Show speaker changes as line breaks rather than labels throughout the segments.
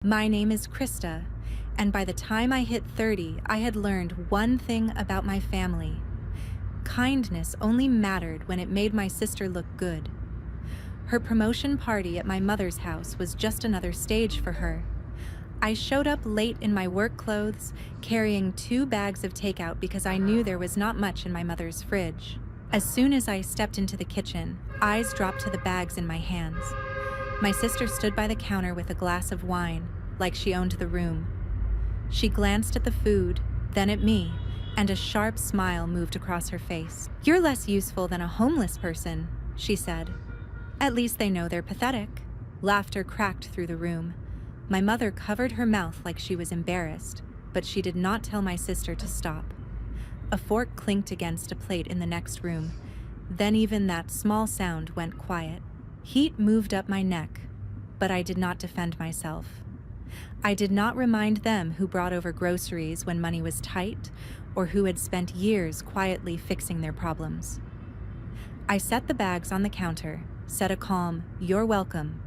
My name is Krista, and by the time I hit 30, I had learned one thing about my family. Kindness only mattered when it made my sister look good. Her promotion party at my mother's house was just another stage for her. I showed up late in my work clothes, carrying 2 bags of takeout because I knew there was not much in my mother's fridge. As soon as I stepped into the kitchen, eyes dropped to the bags in my hands. My sister stood by the counter with a glass of wine, like she owned the room. She glanced at the food, then at me, and a sharp smile moved across her face. "You're less useful than a homeless person," she said. "At least they know they're pathetic." Laughter cracked through the room. My mother covered her mouth like she was embarrassed, but she did not tell my sister to stop. A fork clinked against a plate in the next room. Then even that small sound went quiet. Heat moved up my neck, but I did not defend myself. I did not remind them who brought over groceries when money was tight, or who had spent years quietly fixing their problems. I set the bags on the counter, said a calm, "You're welcome,"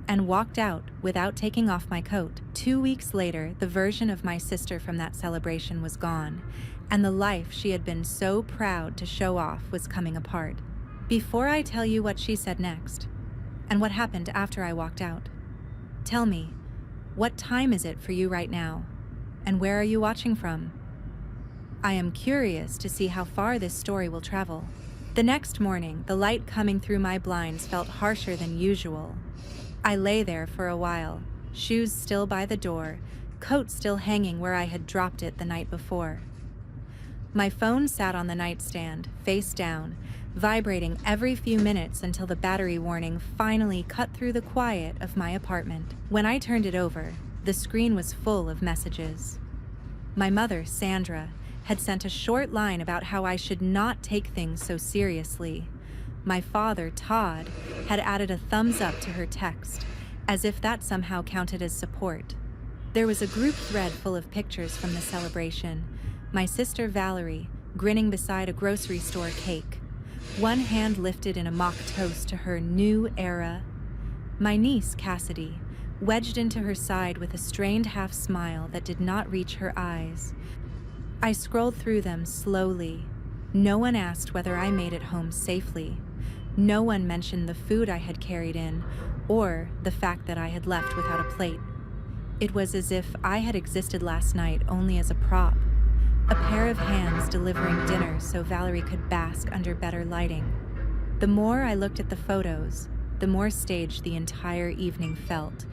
and walked out without taking off my coat. 2 weeks later, the version of my sister from that celebration was gone, and the life she had been so proud to show off was coming apart. Before I tell you what she said next, and what happened after I walked out, tell me, what time is it for you right now? And where are you watching from? I am curious to see how far this story will travel. The next morning, the light coming through my blinds felt harsher than usual. I lay there for a while, shoes still by the door, coat still hanging where I had dropped it the night before. My phone sat on the nightstand, face down, vibrating every few minutes until the battery warning finally cut through the quiet of my apartment. When I turned it over, the screen was full of messages. My mother, Sandra, had sent a short line about how I should not take things so seriously. My father, Todd, had added a thumbs up to her text, as if that somehow counted as support. There was a group thread full of pictures from the celebration. My sister, Valerie, grinning beside a grocery store cake, one hand lifted in a mock toast to her new era. My niece, Cassidy, wedged into her side with a strained half smile that did not reach her eyes. I scrolled through them slowly. No one asked whether I made it home safely. No one mentioned the food I had carried in, or the fact that I had left without a plate. It was as if I had existed last night only as a prop. A pair of hands delivering dinner so Valerie could bask under better lighting. The more I looked at the photos, the more staged the entire evening felt,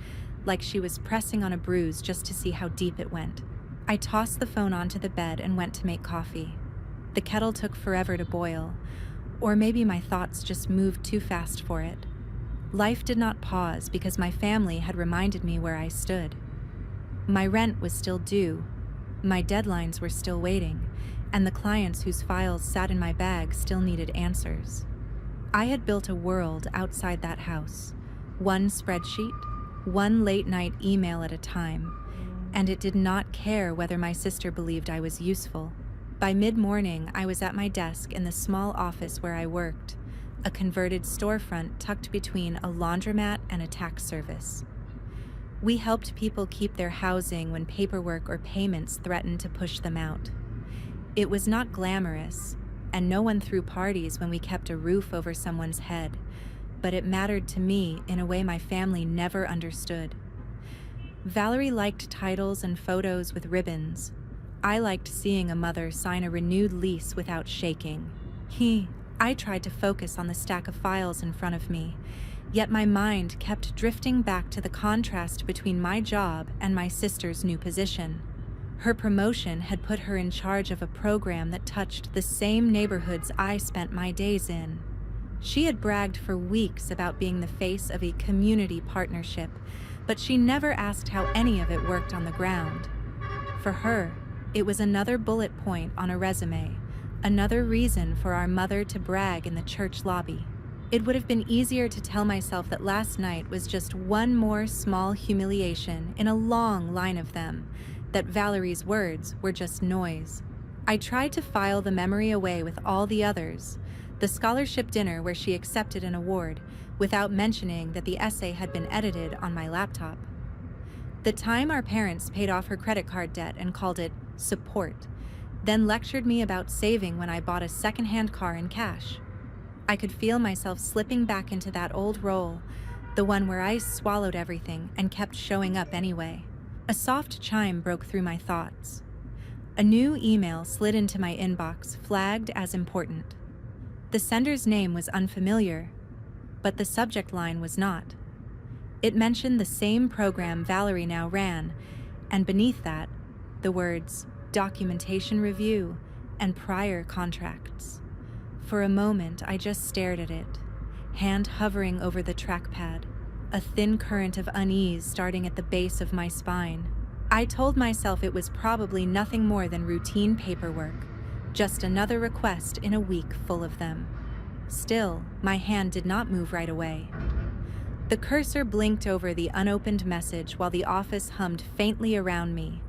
like she was pressing on a bruise just to see how deep it went. I tossed the phone onto the bed and went to make coffee. The kettle took forever to boil, or maybe my thoughts just moved too fast for it. Life did not pause because my family had reminded me where I stood. My rent was still due. My deadlines were still waiting, and the clients whose files sat in my bag still needed answers. I had built a world outside that house, one spreadsheet, one late-night email at a time, and it did not care whether my sister believed I was useful. By mid-morning, I was at my desk in the small office where I worked, a converted storefront tucked between a laundromat and a tax service. We helped people keep their housing when paperwork or payments threatened to push them out. It was not glamorous, and no one threw parties when we kept a roof over someone's head, but it mattered to me in a way my family never understood. Valerie liked titles and photos with ribbons. I liked seeing a mother sign a renewed lease without shaking. I tried to focus on the stack of files in front of me, yet my mind kept drifting back to the contrast between my job and my sister's new position. Her promotion had put her in charge of a program that touched the same neighborhoods I spent my days in. She had bragged for weeks about being the face of a community partnership, but she never asked how any of it worked on the ground. For her, it was another bullet point on a resume, another reason for our mother to brag in the church lobby. It would have been easier to tell myself that last night was just one more small humiliation in a long line of them, that Valerie's words were just noise. I tried to file the memory away with all the others, the scholarship dinner where she accepted an award, without mentioning that the essay had been edited on my laptop. The time our parents paid off her credit card debt and called it support, then lectured me about saving when I bought a secondhand car in cash. I could feel myself slipping back into that old role, the one where I swallowed everything and kept showing up anyway. A soft chime broke through my thoughts. A new email slid into my inbox, flagged as important. The sender's name was unfamiliar, but the subject line was not. It mentioned the same program Valerie now ran, and beneath that, the words documentation review and prior contracts. For a moment, I just stared at it, hand hovering over the trackpad, a thin current of unease starting at the base of my spine. I told myself it was probably nothing more than routine paperwork, just another request in a week full of them. Still, my hand did not move right away. The cursor blinked over the unopened message while the office hummed faintly around me,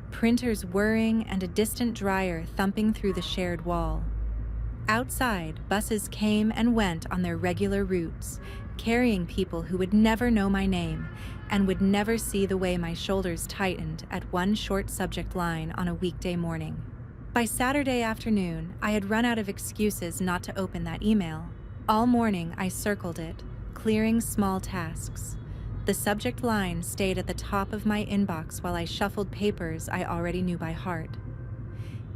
printers whirring and a distant dryer thumping through the shared wall. Outside, buses came and went on their regular routes, carrying people who would never know my name and would never see the way my shoulders tightened at one short subject line on a weekday morning. By Saturday afternoon, I had run out of excuses not to open that email. All morning, I circled it, clearing small tasks. The subject line stayed at the top of my inbox while I shuffled papers I already knew by heart.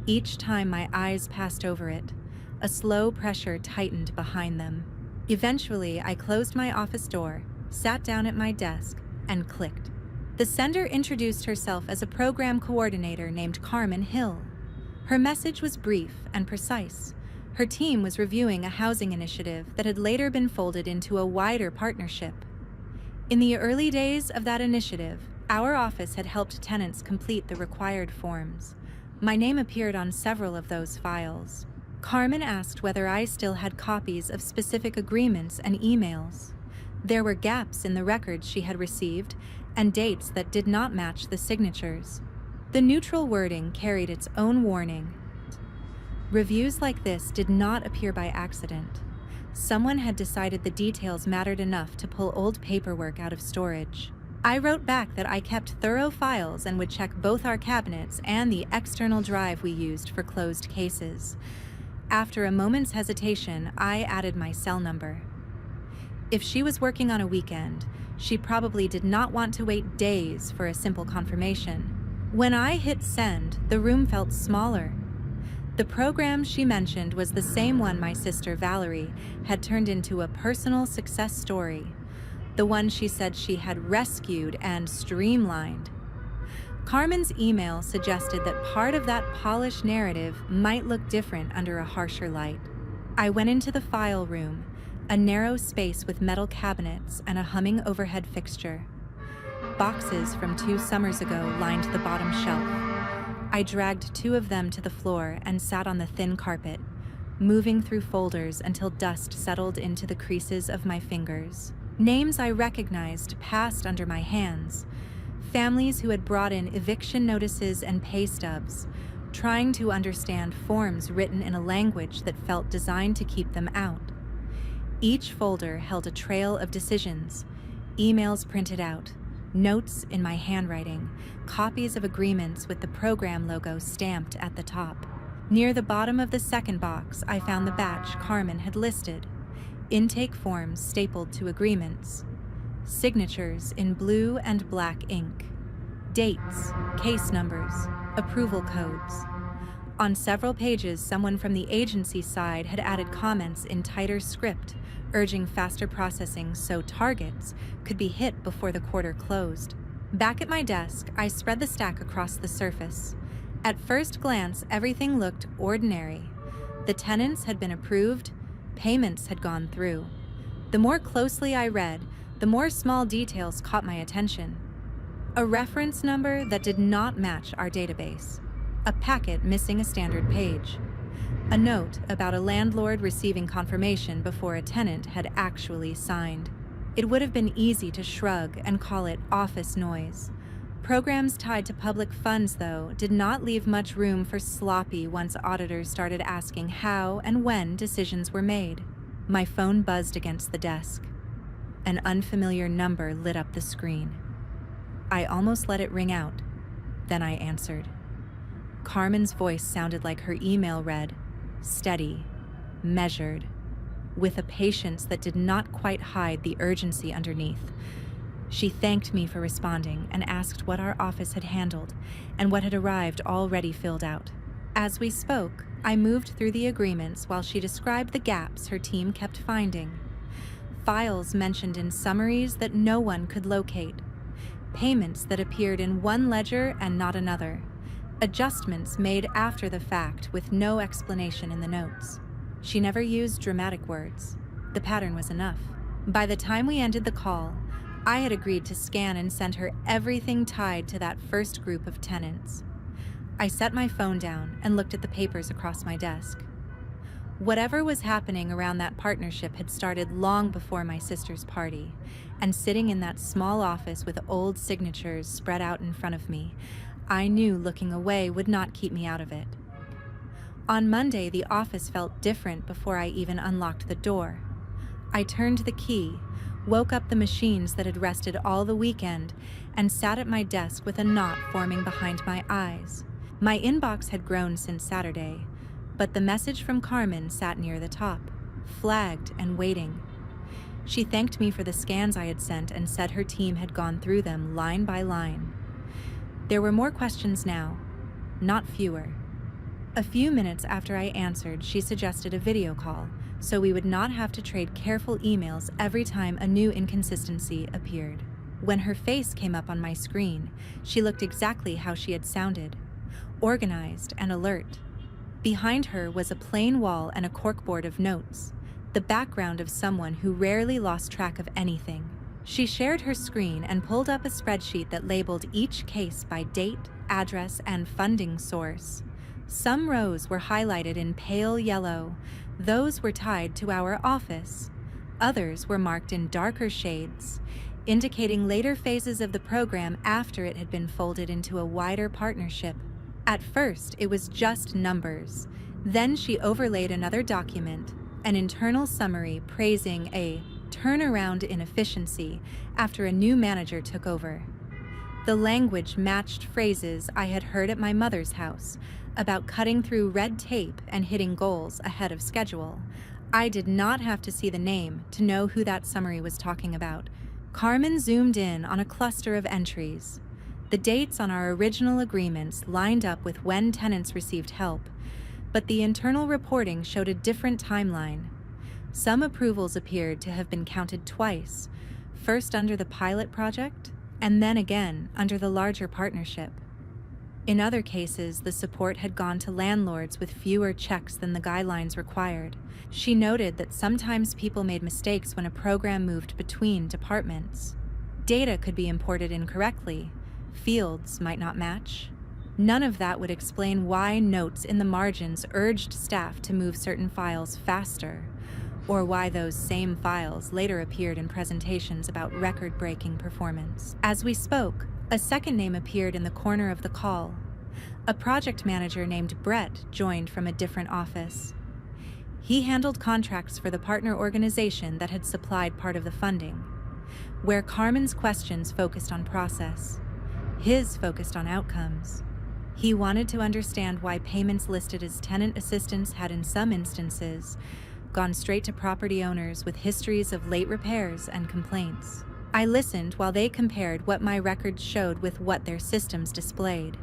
Each time my eyes passed over it, a slow pressure tightened behind them. Eventually, I closed my office door, sat down at my desk, and clicked. The sender introduced herself as a program coordinator named Carmen Hill. Her message was brief and precise. Her team was reviewing a housing initiative that had later been folded into a wider partnership. In the early days of that initiative, our office had helped tenants complete the required forms. My name appeared on several of those files. Carmen asked whether I still had copies of specific agreements and emails. There were gaps in the records she had received and dates that did not match the signatures. The neutral wording carried its own warning. Reviews like this did not appear by accident. Someone had decided the details mattered enough to pull old paperwork out of storage. I wrote back that I kept thorough files and would check both our cabinets and the external drive we used for closed cases. After a moment's hesitation, I added my cell number. If she was working on a weekend, she probably did not want to wait days for a simple confirmation. When I hit send, the room felt smaller. The program she mentioned was the same one my sister Valerie had turned into a personal success story, the one she said she had rescued and streamlined. Carmen's email suggested that part of that polished narrative might look different under a harsher light. I went into the file room, a narrow space with metal cabinets and a humming overhead fixture. Boxes from 2 summers ago lined the bottom shelf. I dragged 2 of them to the floor and sat on the thin carpet, moving through folders until dust settled into the creases of my fingers. Names I recognized passed under my hands. Families who had brought in eviction notices and pay stubs, trying to understand forms written in a language that felt designed to keep them out. Each folder held a trail of decisions, emails printed out, notes in my handwriting, copies of agreements with the program logo stamped at the top. Near the bottom of the second box, I found the batch Carmen had listed. Intake forms stapled to agreements. Signatures in blue and black ink. Dates, case numbers, approval codes. On several pages, someone from the agency side had added comments in tighter script, urging faster processing so targets could be hit before the quarter closed. Back at my desk, I spread the stack across the surface. At first glance, everything looked ordinary. The tenants had been approved, payments had gone through. The more closely I read, the more small details caught my attention. A reference number that did not match our database. A packet missing a standard page. A note about a landlord receiving confirmation before a tenant had actually signed. It would have been easy to shrug and call it office noise. Programs tied to public funds, though, did not leave much room for sloppy once auditors started asking how and when decisions were made. My phone buzzed against the desk. An unfamiliar number lit up the screen. I almost let it ring out. Then I answered. Carmen's voice sounded like her email read, steady, measured, with a patience that did not quite hide the urgency underneath. She thanked me for responding and asked what our office had handled and what had arrived already filled out. As we spoke, I moved through the agreements while she described the gaps her team kept finding. Files mentioned in summaries that no one could locate. Payments that appeared in one ledger and not another. Adjustments made after the fact with no explanation in the notes. She never used dramatic words. The pattern was enough. By the time we ended the call, I had agreed to scan and send her everything tied to that first group of tenants. I set my phone down and looked at the papers across my desk. Whatever was happening around that partnership had started long before my sister's party, and sitting in that small office with old signatures spread out in front of me, I knew looking away would not keep me out of it. On Monday, the office felt different before I even unlocked the door. I turned the key, woke up the machines that had rested all the weekend, and sat at my desk with a knot forming behind my eyes. My inbox had grown since Saturday, but the message from Carmen sat near the top, flagged and waiting. She thanked me for the scans I had sent and said her team had gone through them line by line. There were more questions now, not fewer. A few minutes after I answered, she suggested a video call, so we would not have to trade careful emails every time a new inconsistency appeared. When her face came up on my screen, she looked exactly how she had sounded, organized and alert. Behind her was a plain wall and a corkboard of notes, the background of someone who rarely lost track of anything. She shared her screen and pulled up a spreadsheet that labeled each case by date, address, and funding source. Some rows were highlighted in pale yellow. Those were tied to our office. Others were marked in darker shades, indicating later phases of the program after it had been folded into a wider partnership. At first, it was just numbers. Then she overlaid another document, an internal summary praising a turnaround in efficiency after a new manager took over. The language matched phrases I had heard at my mother's house about cutting through red tape and hitting goals ahead of schedule. I did not have to see the name to know who that summary was talking about. Carmen zoomed in on a cluster of entries. The dates on our original agreements lined up with when tenants received help, but the internal reporting showed a different timeline. Some approvals appeared to have been counted twice, first under the pilot project, and then again under the larger partnership. In other cases, the support had gone to landlords with fewer checks than the guidelines required. She noted that sometimes people made mistakes when a program moved between departments. Data could be imported incorrectly. Fields might not match. None of that would explain why notes in the margins urged staff to move certain files faster, or why those same files later appeared in presentations about record-breaking performance. As we spoke, a second name appeared in the corner of the call. A project manager named Brett joined from a different office. He handled contracts for the partner organization that had supplied part of the funding, where Carmen's questions focused on process. His focused on outcomes. He wanted to understand why payments listed as tenant assistance had in some instances gone straight to property owners with histories of late repairs and complaints. I listened while they compared what my records showed with what their systems displayed.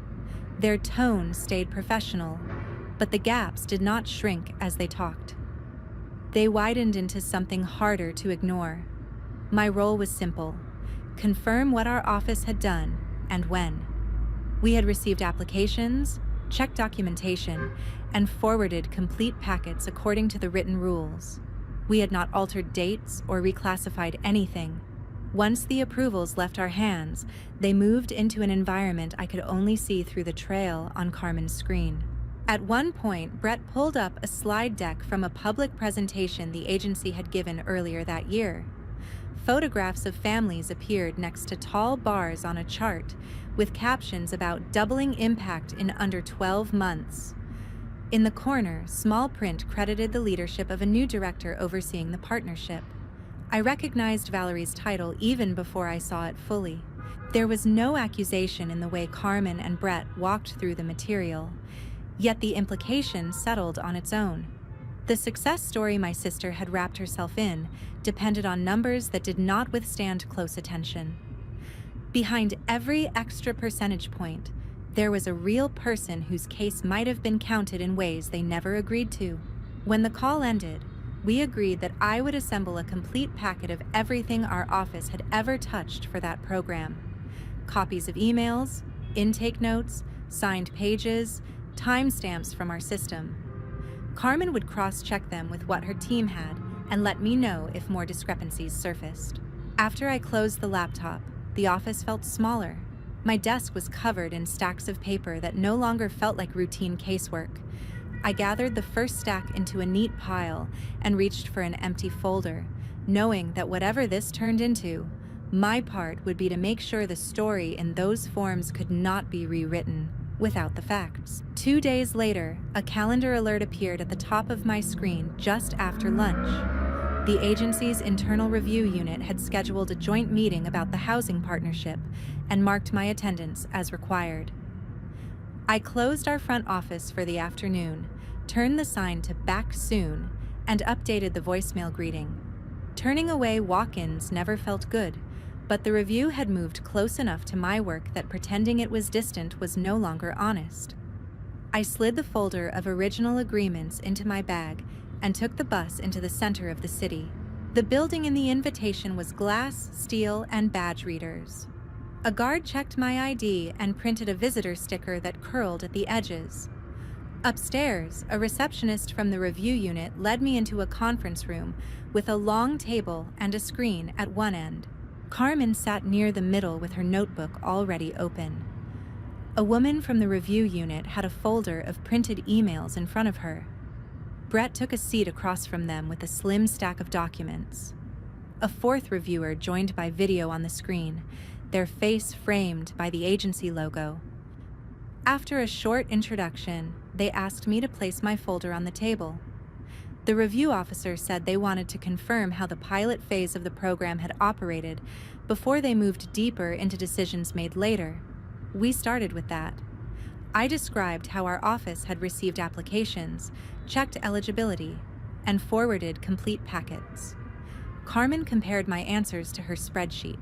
Their tone stayed professional, but the gaps did not shrink as they talked. They widened into something harder to ignore. My role was simple: confirm what our office had done and when. We had received applications, checked documentation, and forwarded complete packets according to the written rules. We had not altered dates or reclassified anything. Once the approvals left our hands, they moved into an environment I could only see through the trail on Carmen's screen. At one point, Brett pulled up a slide deck from a public presentation the agency had given earlier that year. Photographs of families appeared next to tall bars on a chart with captions about doubling impact in under 12 months. In the corner, small print credited the leadership of a new director overseeing the partnership. I recognized Valerie's title even before I saw it fully. There was no accusation in the way Carmen and Brett walked through the material, yet the implication settled on its own. The success story my sister had wrapped herself in depended on numbers that did not withstand close attention. Behind every extra percentage point, there was a real person whose case might have been counted in ways they never agreed to. When the call ended, we agreed that I would assemble a complete packet of everything our office had ever touched for that program. Copies of emails, intake notes, signed pages, timestamps from our system. Carmen would cross-check them with what her team had and let me know if more discrepancies surfaced. After I closed the laptop, the office felt smaller. My desk was covered in stacks of paper that no longer felt like routine casework. I gathered the first stack into a neat pile and reached for an empty folder, knowing that whatever this turned into, my part would be to make sure the story in those forms could not be rewritten without the facts. 2 days later, a calendar alert appeared at the top of my screen just after lunch. The agency's internal review unit had scheduled a joint meeting about the housing partnership and marked my attendance as required. I closed our front office for the afternoon, turned the sign to "Back Soon," and updated the voicemail greeting. Turning away walk-ins never felt good, but the review had moved close enough to my work that pretending it was distant was no longer honest. I slid the folder of original agreements into my bag and took the bus into the center of the city. The building in the invitation was glass, steel, and badge readers. A guard checked my ID and printed a visitor sticker that curled at the edges. Upstairs, a receptionist from the review unit led me into a conference room with a long table and a screen at one end. Carmen sat near the middle with her notebook already open. A woman from the review unit had a folder of printed emails in front of her. Brett took a seat across from them with a slim stack of documents. A fourth reviewer joined by video on the screen, their face framed by the agency logo. After a short introduction, they asked me to place my folder on the table. The review officer said they wanted to confirm how the pilot phase of the program had operated before they moved deeper into decisions made later. We started with that. I described how our office had received applications, checked eligibility, and forwarded complete packets. Carmen compared my answers to her spreadsheet.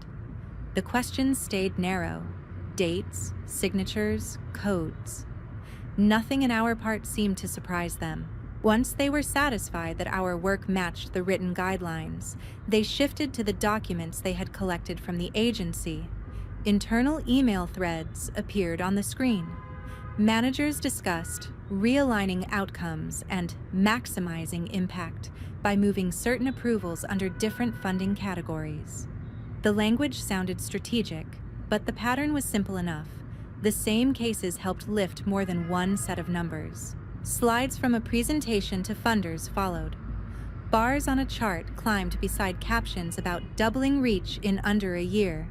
The questions stayed narrow: dates, signatures, codes. Nothing in our part seemed to surprise them. Once they were satisfied that our work matched the written guidelines, they shifted to the documents they had collected from the agency. Internal email threads appeared on the screen. Managers discussed realigning outcomes and maximizing impact by moving certain approvals under different funding categories. The language sounded strategic, but the pattern was simple enough. The same cases helped lift more than one set of numbers. Slides from a presentation to funders followed. Bars on a chart climbed beside captions about doubling reach in under a year.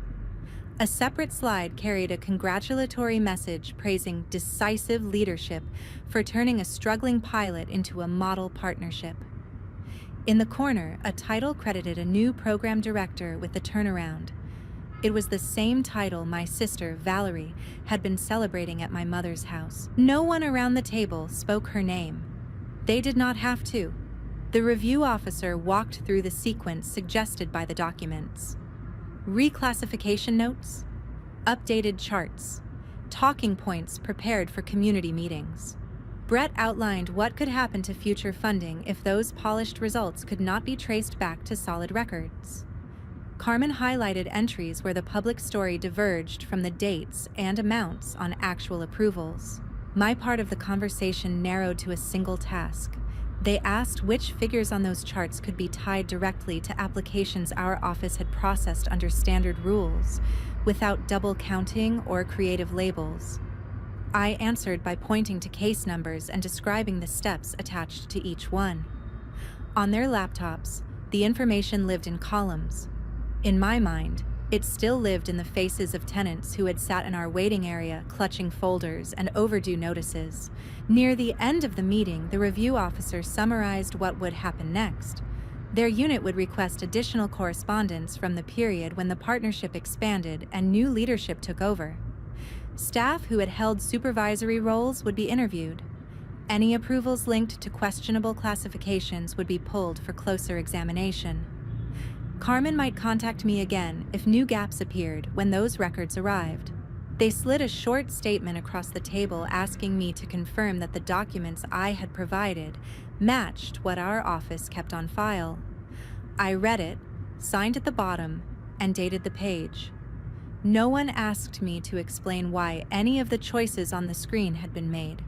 A separate slide carried a congratulatory message praising decisive leadership for turning a struggling pilot into a model partnership. In the corner, a title credited a new program director with the turnaround. It was the same title my sister, Valerie, had been celebrating at my mother's house. No one around the table spoke her name. They did not have to. The review officer walked through the sequence suggested by the documents. Reclassification notes, updated charts, talking points prepared for community meetings. Brett outlined what could happen to future funding if those polished results could not be traced back to solid records. Carmen highlighted entries where the public story diverged from the dates and amounts on actual approvals. My part of the conversation narrowed to a single task. They asked which figures on those charts could be tied directly to applications our office had processed under standard rules, without double counting or creative labels. I answered by pointing to case numbers and describing the steps attached to each one. On their laptops, the information lived in columns. In my mind, it still lived in the faces of tenants who had sat in our waiting area clutching folders and overdue notices. Near the end of the meeting, the review officer summarized what would happen next. Their unit would request additional correspondence from the period when the partnership expanded and new leadership took over. Staff who had held supervisory roles would be interviewed. Any approvals linked to questionable classifications would be pulled for closer examination. Carmen might contact me again if new gaps appeared when those records arrived. They slid a short statement across the table asking me to confirm that the documents I had provided matched what our office kept on file. I read it, signed at the bottom, and dated the page. No one asked me to explain why any of the choices on the screen had been made.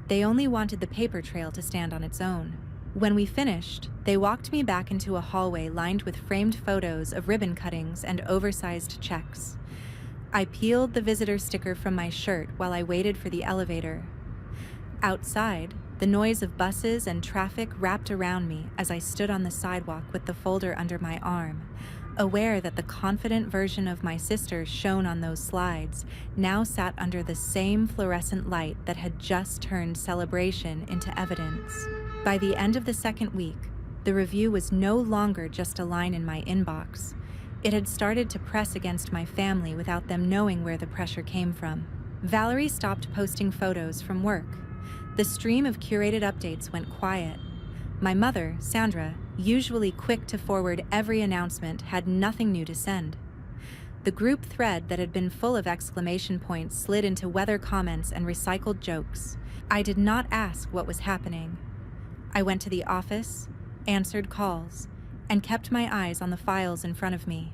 They only wanted the paper trail to stand on its own. When we finished, they walked me back into a hallway lined with framed photos of ribbon cuttings and oversized checks. I peeled the visitor sticker from my shirt while I waited for the elevator. Outside, the noise of buses and traffic wrapped around me as I stood on the sidewalk with the folder under my arm, aware that the confident version of my sister shown on those slides now sat under the same fluorescent light that had just turned celebration into evidence. By the end of the second week, the review was no longer just a line in my inbox. It had started to press against my family without them knowing where the pressure came from. Valerie stopped posting photos from work. The stream of curated updates went quiet. My mother, Sandra, usually quick to forward every announcement, had nothing new to send. The group thread that had been full of exclamation points slid into weather comments and recycled jokes. I did not ask what was happening. I went to the office, answered calls, and kept my eyes on the files in front of me.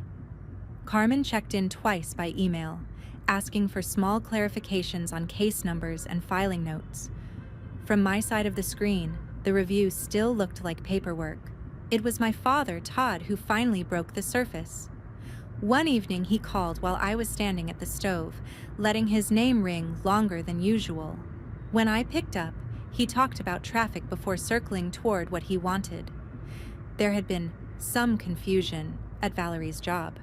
Carmen checked in twice by email, asking for small clarifications on case numbers and filing notes. From my side of the screen, the review still looked like paperwork. It was my father, Todd, who finally broke the surface. One evening he called while I was standing at the stove, letting his name ring longer than usual. When I picked up, he talked about traffic before circling toward what he wanted. There had been some confusion at Valerie's job.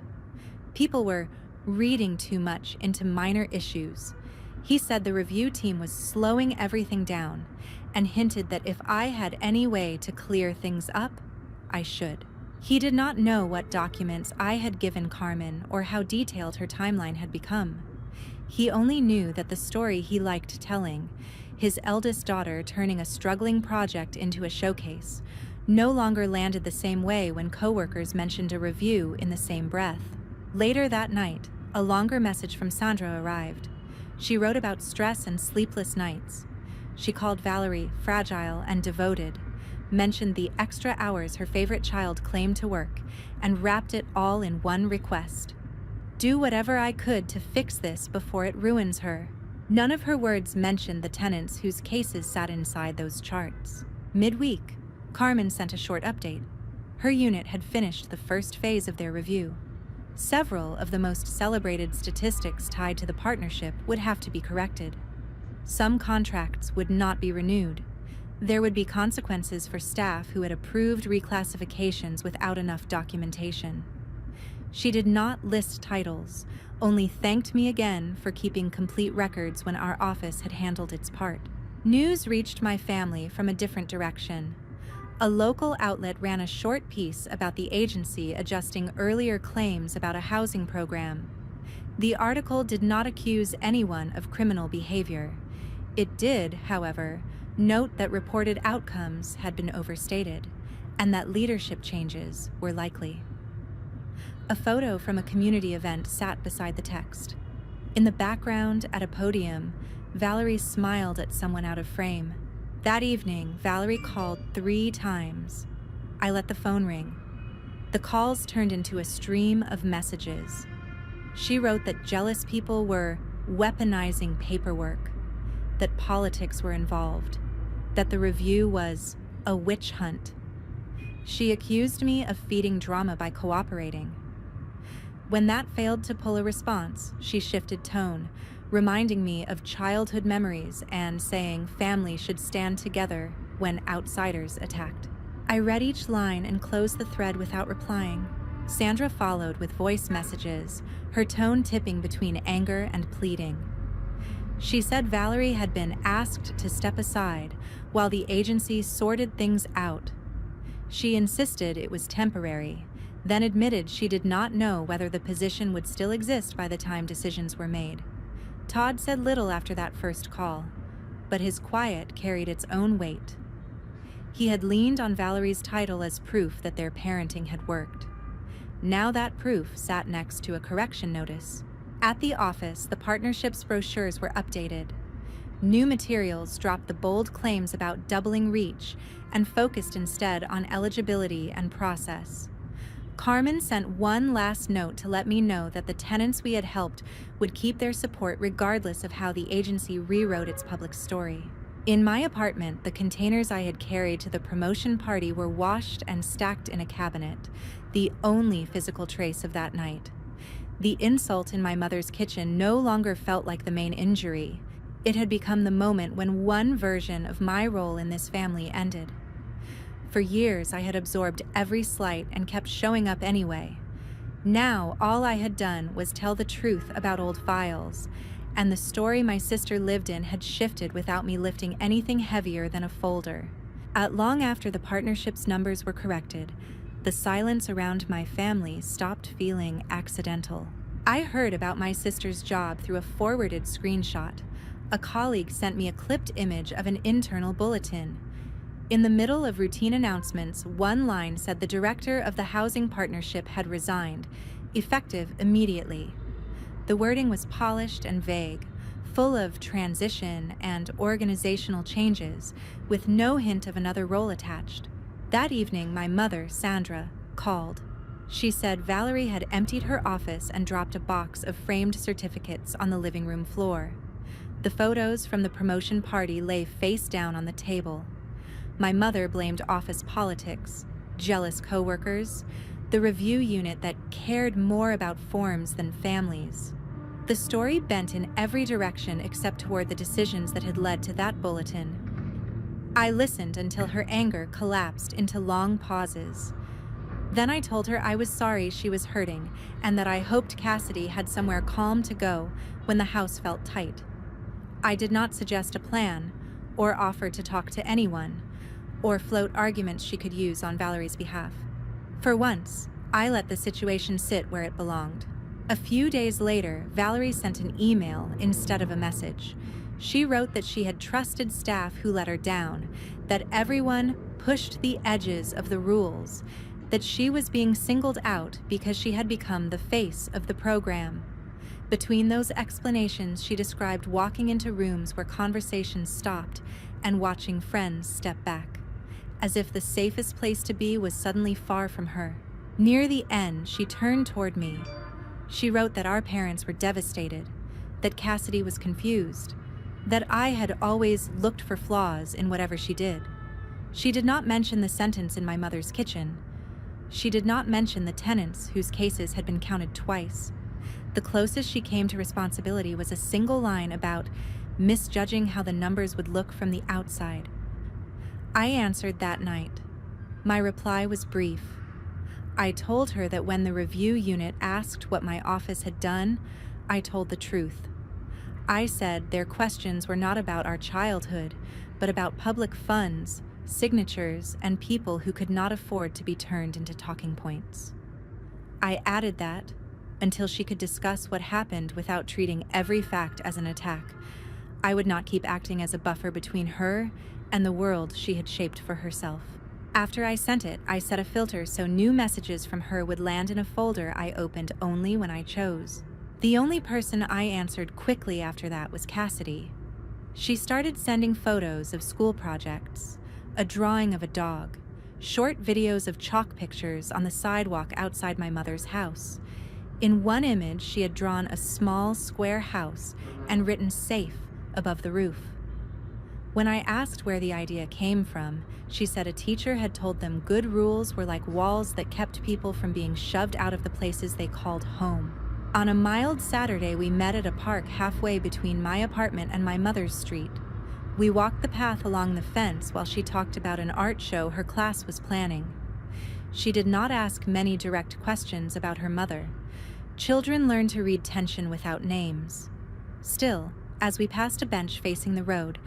People were reading too much into minor issues. He said the review team was slowing everything down and hinted that if I had any way to clear things up, I should. He did not know what documents I had given Carmen or how detailed her timeline had become. He only knew that the story he liked telling, his eldest daughter turning a struggling project into a showcase, no longer landed the same way when coworkers mentioned a review in the same breath. Later that night, a longer message from Sandra arrived. She wrote about stress and sleepless nights. She called Valerie fragile and devoted, mentioned the extra hours her favorite child claimed to work, and wrapped it all in one request. Do whatever I could to fix this before it ruins her. None of her words mentioned the tenants whose cases sat inside those charts. Midweek, Carmen sent a short update. Her unit had finished the first phase of their review. Several of the most celebrated statistics tied to the partnership would have to be corrected. Some contracts would not be renewed. There would be consequences for staff who had approved reclassifications without enough documentation. She did not list titles, only thanked me again for keeping complete records when our office had handled its part. News reached my family from a different direction. A local outlet ran a short piece about the agency adjusting earlier claims about a housing program. The article did not accuse anyone of criminal behavior. It did, however, note that reported outcomes had been overstated and that leadership changes were likely. A photo from a community event sat beside the text. In the background, at a podium, Valerie smiled at someone out of frame. That evening, Valerie called 3 times. I let the phone ring. The calls turned into a stream of messages. She wrote that jealous people were weaponizing paperwork, that politics were involved, that the review was a witch hunt. She accused me of feeding drama by cooperating. When that failed to pull a response, she shifted tone, reminding me of childhood memories and saying family should stand together when outsiders attacked. I read each line and closed the thread without replying. Sandra followed with voice messages, her tone tipping between anger and pleading. She said Valerie had been asked to step aside while the agency sorted things out. She insisted it was temporary, then admitted she did not know whether the position would still exist by the time decisions were made. Todd said little after that first call, but his quiet carried its own weight. He had leaned on Valerie's title as proof that their parenting had worked. Now that proof sat next to a correction notice. At the office, the partnership's brochures were updated. New materials dropped the bold claims about doubling reach and focused instead on eligibility and process. Carmen sent one last note to let me know that the tenants we had helped would keep their support regardless of how the agency rewrote its public story. In my apartment, the containers I had carried to the promotion party were washed and stacked in a cabinet, the only physical trace of that night. The insult in my mother's kitchen no longer felt like the main injury. It had become the moment when one version of my role in this family ended. For years, I had absorbed every slight and kept showing up anyway. Now, all I had done was tell the truth about old files, and the story my sister lived in had shifted without me lifting anything heavier than a folder. Long after the partnership's numbers were corrected, the silence around my family stopped feeling accidental. I heard about my sister's job through a forwarded screenshot. A colleague sent me a clipped image of an internal bulletin. In the middle of routine announcements, one line said the director of the housing partnership had resigned, effective immediately. The wording was polished and vague, full of transition and organizational changes, with no hint of another role attached. That evening, my mother, Sandra, called. She said Valerie had emptied her office and dropped a box of framed certificates on the living room floor. The photos from the promotion party lay face down on the table. My mother blamed office politics, jealous coworkers, the review unit that cared more about forms than families. The story bent in every direction except toward the decisions that had led to that bulletin. I listened until her anger collapsed into long pauses. Then I told her I was sorry she was hurting and that I hoped Cassidy had somewhere calm to go when the house felt tight. I did not suggest a plan, or offer to talk to anyone, or float arguments she could use on Valerie's behalf. For once, I let the situation sit where it belonged. A few days later, Valerie sent an email instead of a message. She wrote that she had trusted staff who let her down, that everyone pushed the edges of the rules, that she was being singled out because she had become the face of the program. Between those explanations, she described walking into rooms where conversations stopped and watching friends step back, as if the safest place to be was suddenly far from her. Near the end, she turned toward me. She wrote that our parents were devastated, that Cassidy was confused, that I had always looked for flaws in whatever she did. She did not mention the sentence in my mother's kitchen. She did not mention the tenants whose cases had been counted twice. The closest she came to responsibility was a single line about misjudging how the numbers would look from the outside. I answered that night. My reply was brief. I told her that when the review unit asked what my office had done, I told the truth. I said their questions were not about our childhood, but about public funds, signatures, and people who could not afford to be turned into talking points. I added that, until she could discuss what happened without treating every fact as an attack, I would not keep acting as a buffer between her and the world she had shaped for herself. After I sent it, I set a filter so new messages from her would land in a folder I opened only when I chose. The only person I answered quickly after that was Cassidy. She started sending photos of school projects, a drawing of a dog, short videos of chalk pictures on the sidewalk outside my mother's house. In one image, she had drawn a small square house and written "safe" above the roof. When I asked where the idea came from, she said a teacher had told them good rules were like walls that kept people from being shoved out of the places they called home. On a mild Saturday, we met at a park halfway between my apartment and my mother's street. We walked the path along the fence while she talked about an art show her class was planning. She did not ask many direct questions about her mother. Children learn to read tension without names. Still, as we passed a bench facing the road,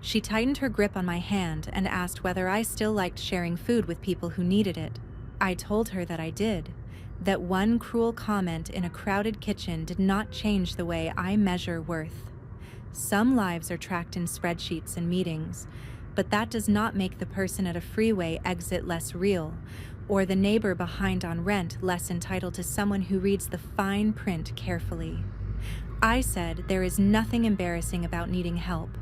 She tightened her grip on my hand and asked whether I still liked sharing food with people who needed it. I told her that I did, that one cruel comment in a crowded kitchen did not change the way I measure worth. Some lives are tracked in spreadsheets and meetings, but that does not make the person at a freeway exit less real, or the neighbor behind on rent less entitled to someone who reads the fine print carefully. I said there is nothing embarrassing about needing help.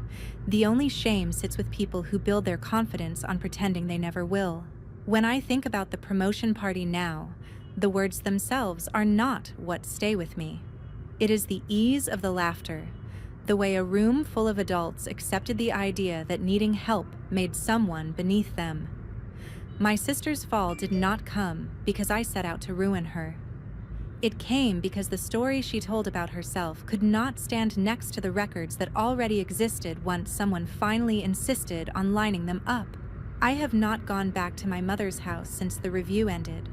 The only shame sits with people who build their confidence on pretending they never will. When I think about the promotion party now, the words themselves are not what stay with me. It is the ease of the laughter, the way a room full of adults accepted the idea that needing help made someone beneath them. My sister's fall did not come because I set out to ruin her. It came because the story she told about herself could not stand next to the records that already existed once someone finally insisted on lining them up. I have not gone back to my mother's house since the review ended.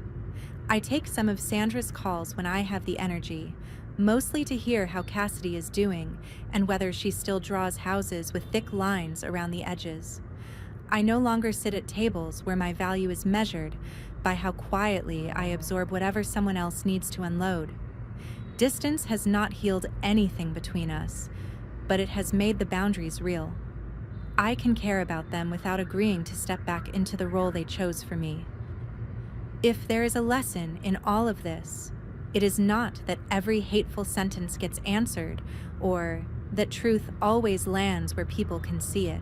I take some of Sandra's calls when I have the energy, mostly to hear how Cassidy is doing and whether she still draws houses with thick lines around the edges. I no longer sit at tables where my value is measured by how quietly I absorb whatever someone else needs to unload. Distance has not healed anything between us, but it has made the boundaries real. I can care about them without agreeing to step back into the role they chose for me. If there is a lesson in all of this, it is not that every hateful sentence gets answered or that truth always lands where people can see it.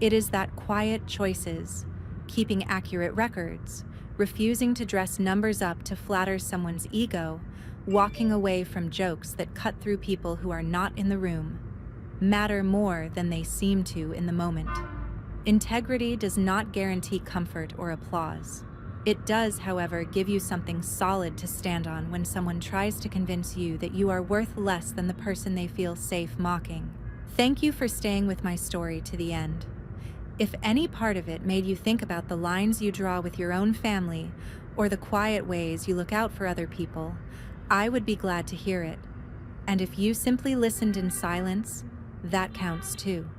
It is that quiet choices, keeping accurate records, refusing to dress numbers up to flatter someone's ego, walking away from jokes that cut through people who are not in the room, matter more than they seem to in the moment. Integrity does not guarantee comfort or applause. It does, however, give you something solid to stand on when someone tries to convince you that you are worth less than the person they feel safe mocking. Thank you for staying with my story to the end. If any part of it made you think about the lines you draw with your own family or the quiet ways you look out for other people, I would be glad to hear it. And if you simply listened in silence, that counts too.